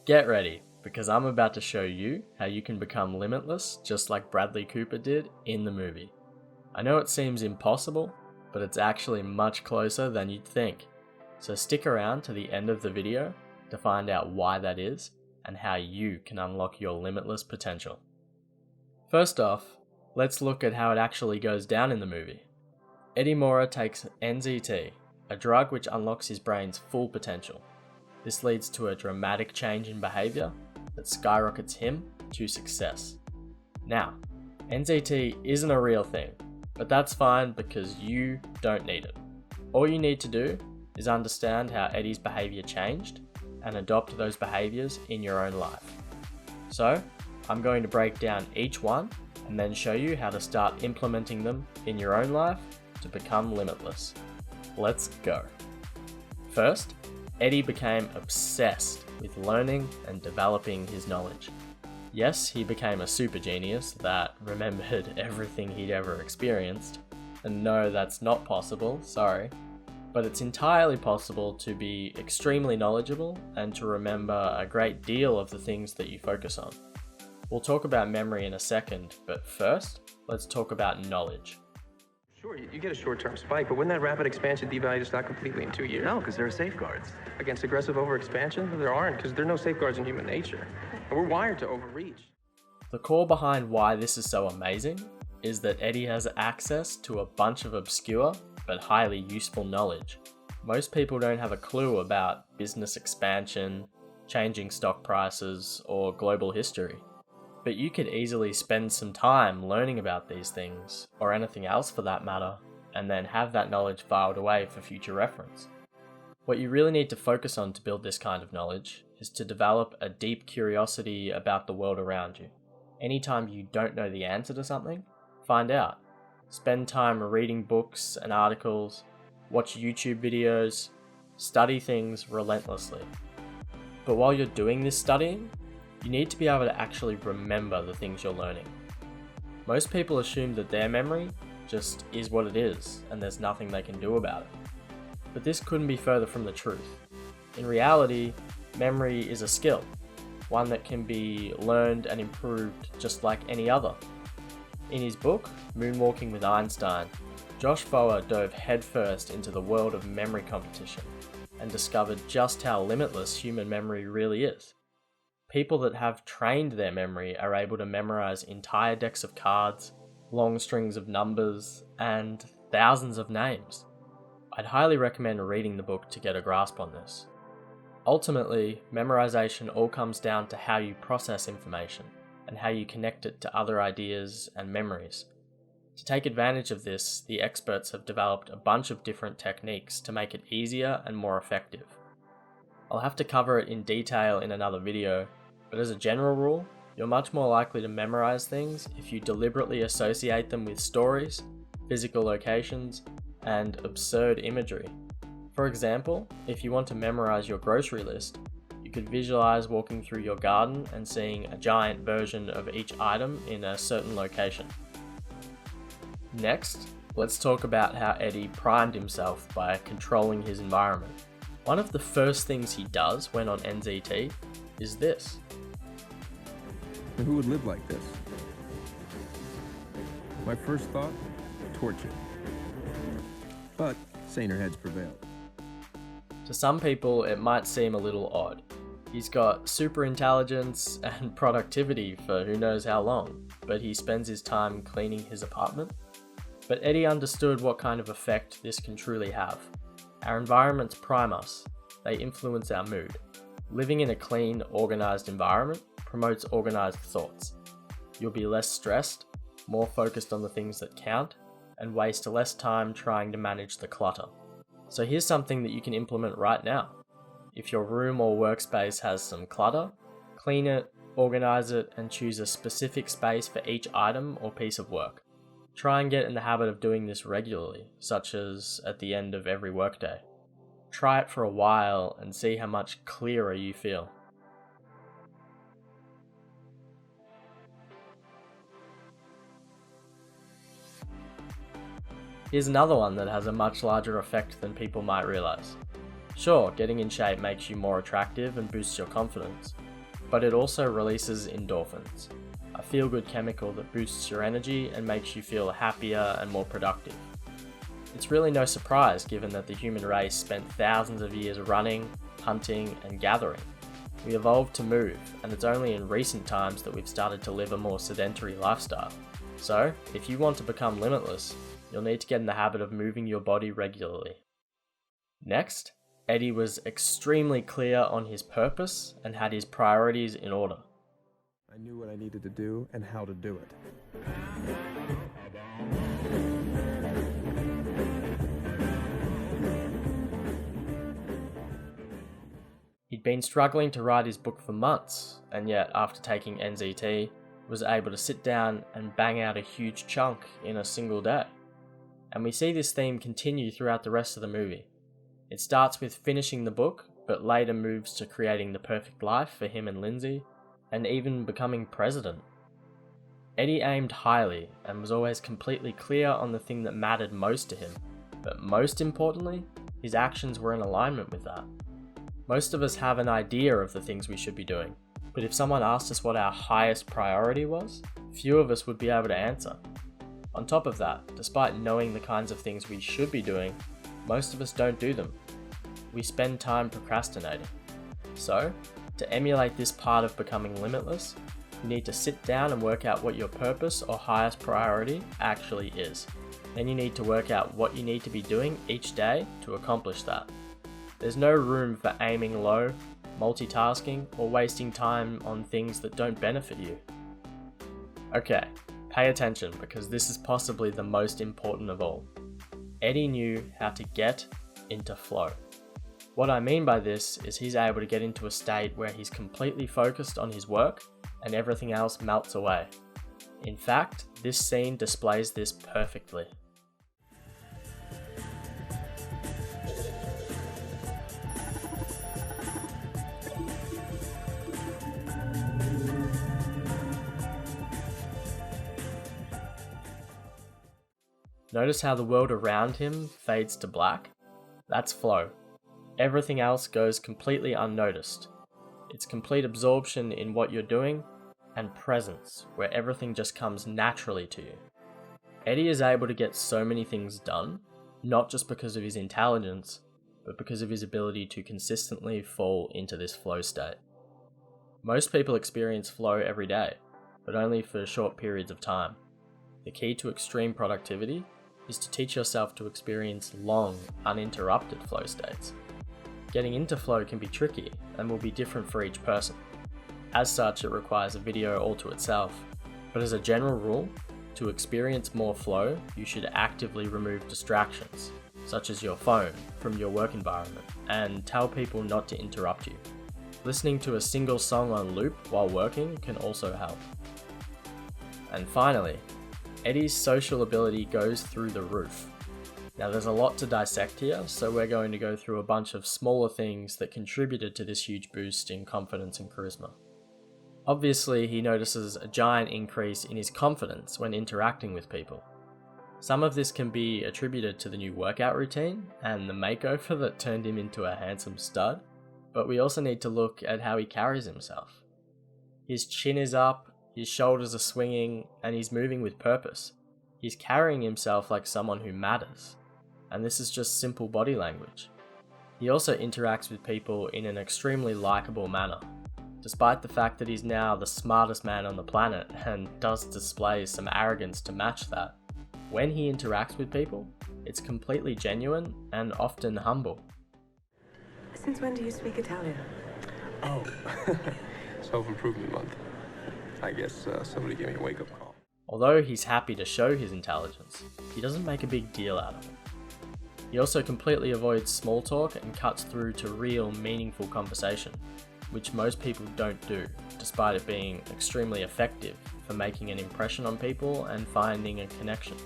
Get ready, because I'm about to show you how you can become limitless just like Bradley Cooper did in the movie. I know it seems impossible, but it's actually much closer than you'd think. So stick around to the end of the video to find out why that is and how you can unlock your limitless potential. First off, let's look at how it actually goes down in the movie. Eddie Morra takes NZT, a drug which unlocks his brain's full potential. This leads to a dramatic change in behaviour that skyrockets him to success. Now, NZT isn't a real thing, but that's fine because you don't need it. All you need to do is understand how Eddie's behaviour changed and adopt those behaviours in your own life. So, I'm going to break down each one and then show you how to start implementing them in your own life to become limitless. Let's go. First, Eddie became obsessed with learning and developing his knowledge. Yes, he became a super genius that remembered everything he'd ever experienced. And no, that's not possible, sorry. But it's entirely possible to be extremely knowledgeable and to remember a great deal of the things that you focus on. We'll talk about memory in a second, but first, let's talk about knowledge. Sure, you get a short-term spike, but wouldn't that rapid expansion devalue the stock completely in 2 years? No, because there are safeguards. Against aggressive overexpansion? There aren't, because there are no safeguards in human nature. And we're wired to overreach. The core behind why this is so amazing is that Eddie has access to a bunch of obscure but highly useful knowledge. Most people don't have a clue about business expansion, changing stock prices, or global history. But you could easily spend some time learning about these things, or anything else for that matter, and then have that knowledge filed away for future reference. What you really need to focus on to build this kind of knowledge is to develop a deep curiosity about the world around you. Anytime you don't know the answer to something, find out. Spend time reading books and articles, watch YouTube videos, study things relentlessly. But while you're doing this studying, you need to be able to actually remember the things you're learning. Most people assume that their memory just is what it is and there's nothing they can do about it. But this couldn't be further from the truth. In reality, memory is a skill, one that can be learned and improved just like any other. In his book, Moonwalking with Einstein, Josh Foer dove headfirst into the world of memory competition and discovered just how limitless human memory really is. People that have trained their memory are able to memorize entire decks of cards, long strings of numbers, and thousands of names. I'd highly recommend reading the book to get a grasp on this. Ultimately, memorization all comes down to how you process information and how you connect it to other ideas and memories. To take advantage of this, the experts have developed a bunch of different techniques to make it easier and more effective. I'll have to cover it in detail in another video, but as a general rule, you're much more likely to memorize things if you deliberately associate them with stories, physical locations, and absurd imagery. For example, if you want to memorize your grocery list, you could visualize walking through your garden and seeing a giant version of each item in a certain location. Next, let's talk about how Eddie primed himself by controlling his environment. One of the first things he does when on NZT is this. Who would live like this? My first thought, torture. But saner heads prevailed. To some people, it might seem a little odd. He's got super intelligence and productivity for who knows how long, but he spends his time cleaning his apartment. But Eddie understood what kind of effect this can truly have. Our environments prime us. They influence our mood. Living in a clean, organized environment promotes organized thoughts. You'll be less stressed, more focused on the things that count, and waste less time trying to manage the clutter. So here's something that you can implement right now. If your room or workspace has some clutter, clean it, organize it, and choose a specific space for each item or piece of work. Try and get in the habit of doing this regularly, such as at the end of every workday. Try it for a while and see how much clearer you feel. Here's another one that has a much larger effect than people might realize. Sure, getting in shape makes you more attractive and boosts your confidence, but it also releases endorphins, a feel-good chemical that boosts your energy and makes you feel happier and more productive. It's really no surprise given that the human race spent thousands of years running, hunting, and gathering. We evolved to move, and it's only in recent times that we've started to live a more sedentary lifestyle. So, if you want to become limitless, you'll need to get in the habit of moving your body regularly. Next, Eddie was extremely clear on his purpose and had his priorities in order. I knew what I needed to do and how to do it. He'd been struggling to write his book for months, and yet after taking NZT, was able to sit down and bang out a huge chunk in a single day. And we see this theme continue throughout the rest of the movie. It starts with finishing the book, but later moves to creating the perfect life for him and Lindsay, and even becoming president. Eddie aimed highly and was always completely clear on the thing that mattered most to him, but most importantly, his actions were in alignment with that. Most of us have an idea of the things we should be doing, but if someone asked us what our highest priority was, few of us would be able to answer. On top of that, despite knowing the kinds of things we should be doing, most of us don't do them. We spend time procrastinating. So, to emulate this part of becoming limitless, you need to sit down and work out what your purpose or highest priority actually is. Then you need to work out what you need to be doing each day to accomplish that. There's no room for aiming low, multitasking, or wasting time on things that don't benefit you. Okay, pay attention because this is possibly the most important of all. Eddie knew how to get into flow. What I mean by this is he's able to get into a state where he's completely focused on his work and everything else melts away. In fact, this scene displays this perfectly. Notice how the world around him fades to black? That's flow. Everything else goes completely unnoticed. It's complete absorption in what you're doing, and presence, where everything just comes naturally to you. Eddie is able to get so many things done, not just because of his intelligence, but because of his ability to consistently fall into this flow state. Most people experience flow every day, but only for short periods of time. The key to extreme productivity is to teach yourself to experience long, uninterrupted flow states. Getting into flow can be tricky and will be different for each person. As such, it requires a video all to itself. But as a general rule, to experience more flow, you should actively remove distractions, such as your phone, from your work environment, and tell people not to interrupt you. Listening to a single song on loop while working can also help. And finally, Eddie's social ability goes through the roof. Now there's a lot to dissect here, so we're going to go through a bunch of smaller things that contributed to this huge boost in confidence and charisma. Obviously, he notices a giant increase in his confidence when interacting with people. Some of this can be attributed to the new workout routine and the makeover that turned him into a handsome stud, but we also need to look at how he carries himself. His chin is up, his shoulders are swinging, and he's moving with purpose. He's carrying himself like someone who matters, and this is just simple body language. He also interacts with people in an extremely likable manner, despite the fact that he's now the smartest man on the planet and does display some arrogance to match that. When he interacts with people, it's completely genuine and often humble. Since when do you speak Italian? Oh, self-improvement month. I guess somebody gave me a wake-up call. Although he's happy to show his intelligence, he doesn't make a big deal out of it. He also completely avoids small talk and cuts through to real, meaningful conversation, which most people don't do, despite it being extremely effective for making an impression on people and finding a connection.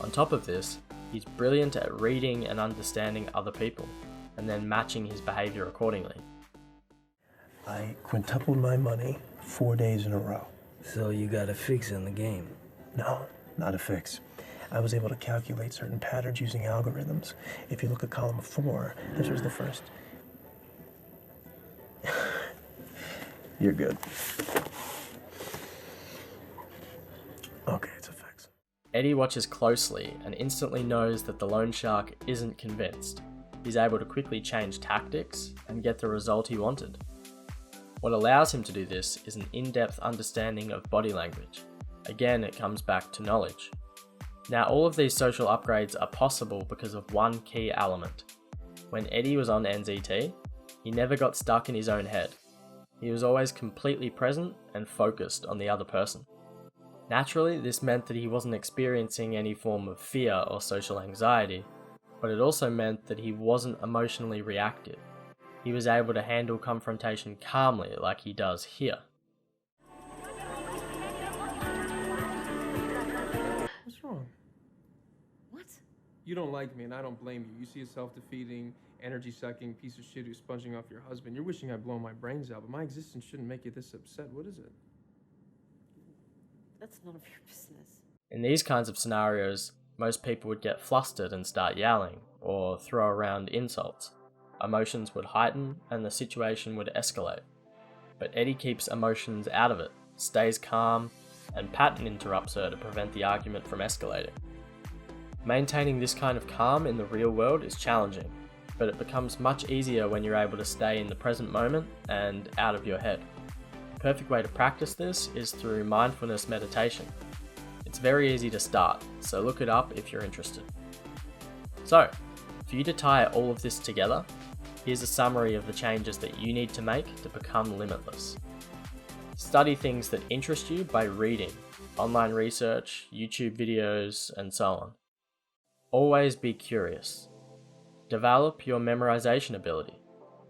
On top of this, he's brilliant at reading and understanding other people, and then matching his behaviour accordingly. I quintupled my money 4 days in a row. So you got a fix in the game? No, not a fix. I was able to calculate certain patterns using algorithms. If you look at column 4, this was the first. You're good. Okay, it's a fix. Eddie watches closely and instantly knows that the loan shark isn't convinced. He's able to quickly change tactics and get the result he wanted. What allows him to do this is an in-depth understanding of body language. Again, it comes back to knowledge. Now, all of these social upgrades are possible because of one key element. When Eddie was on NZT, he never got stuck in his own head. He was always completely present and focused on the other person. Naturally, this meant that he wasn't experiencing any form of fear or social anxiety, but it also meant that he wasn't emotionally reactive. He was able to handle confrontation calmly like he does here. What's wrong? What? You don't like me, and I don't blame you. You see a self-defeating, energy-sucking piece of shit who's sponging off your husband. You're wishing I'd blow my brains out, but my existence shouldn't make you this upset. What is it? That's none of your business. In these kinds of scenarios, most people would get flustered and start yelling, or throw around insults. Emotions would heighten and the situation would escalate. But Eddie keeps emotions out of it, stays calm, and Patton interrupts her to prevent the argument from escalating. Maintaining this kind of calm in the real world is challenging, but it becomes much easier when you're able to stay in the present moment and out of your head. The perfect way to practice this is through mindfulness meditation. It's very easy to start, so look it up if you're interested. So, for you to tie all of this together, here's a summary of the changes that you need to make to become limitless. Study things that interest you by reading, online research, YouTube videos, and so on. Always be curious. Develop your memorization ability.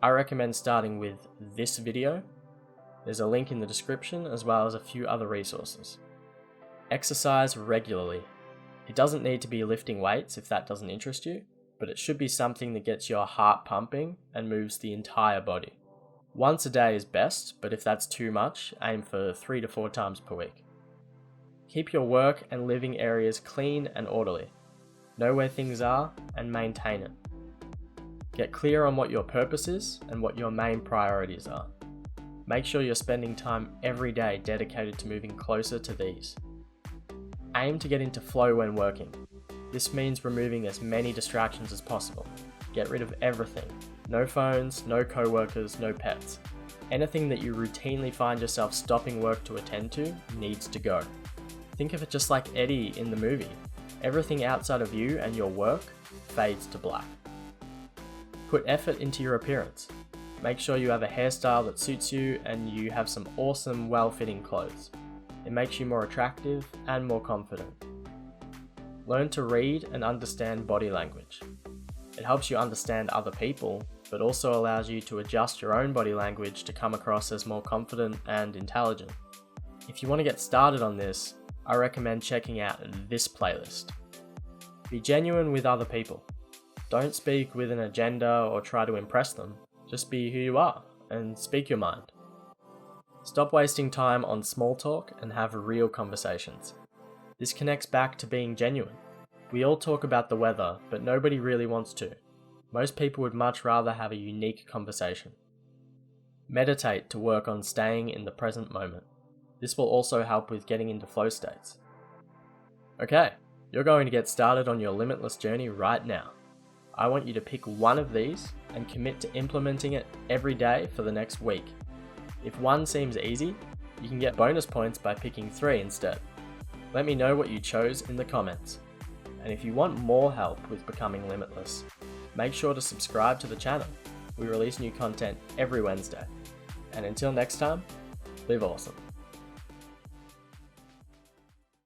I recommend starting with this video. There's a link in the description as well as a few other resources. Exercise regularly. It doesn't need to be lifting weights if that doesn't interest you, but it should be something that gets your heart pumping and moves the entire body. Once a day is best, but if that's too much, aim for 3 to 4 times per week. Keep your work and living areas clean and orderly. Know where things are and maintain it. Get clear on what your purpose is and what your main priorities are. Make sure you're spending time every day dedicated to moving closer to these. Aim to get into flow when working. This means removing as many distractions as possible. Get rid of everything. No phones, no co-workers, no pets. Anything that you routinely find yourself stopping work to attend to needs to go. Think of it just like Eddie in the movie. Everything outside of you and your work fades to black. Put effort into your appearance. Make sure you have a hairstyle that suits you and you have some awesome, well-fitting clothes. It makes you more attractive and more confident. Learn to read and understand body language. It helps you understand other people, but also allows you to adjust your own body language to come across as more confident and intelligent. If you want to get started on this, I recommend checking out this playlist. Be genuine with other people. Don't speak with an agenda or try to impress them. Just be who you are and speak your mind. Stop wasting time on small talk and have real conversations. This connects back to being genuine. We all talk about the weather, but nobody really wants to. Most people would much rather have a unique conversation. Meditate to work on staying in the present moment. This will also help with getting into flow states. Okay, you're going to get started on your limitless journey right now. I want you to pick one of these and commit to implementing it every day for the next week. If one seems easy, you can get bonus points by picking 3 instead. Let me know what you chose in the comments. And if you want more help with becoming limitless, make sure to subscribe to the channel. We release new content every Wednesday. And until next time, live awesome.